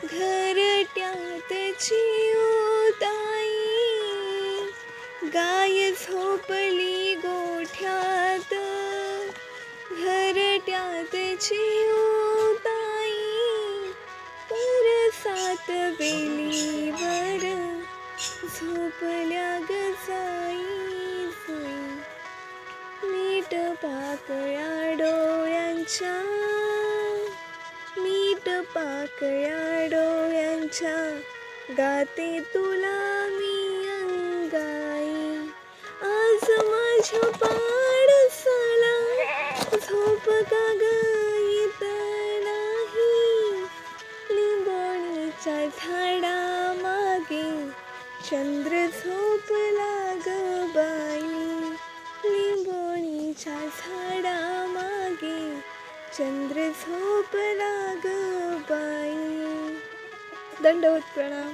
घरट्यात चिऊताई, गाय झोपली गोठ्यात. घरट्यात चिऊताई, परसात वेलीवर झोपल्या ग जाई. मीठ पाकळ्या डोळ्यांच्या, मीठ पाकळ्या डोळ्यांच्या, गाते तुला मी अंगाई. आज माझ्या पाडसाला झोप का ग येत नाही. लिंबोणीच्या झाडामागे चंद्र झोपला ग बाई. लिंबोणीच्या झाडामागे चंद्र झोपला ग बाई. दंडवत प्रणाम.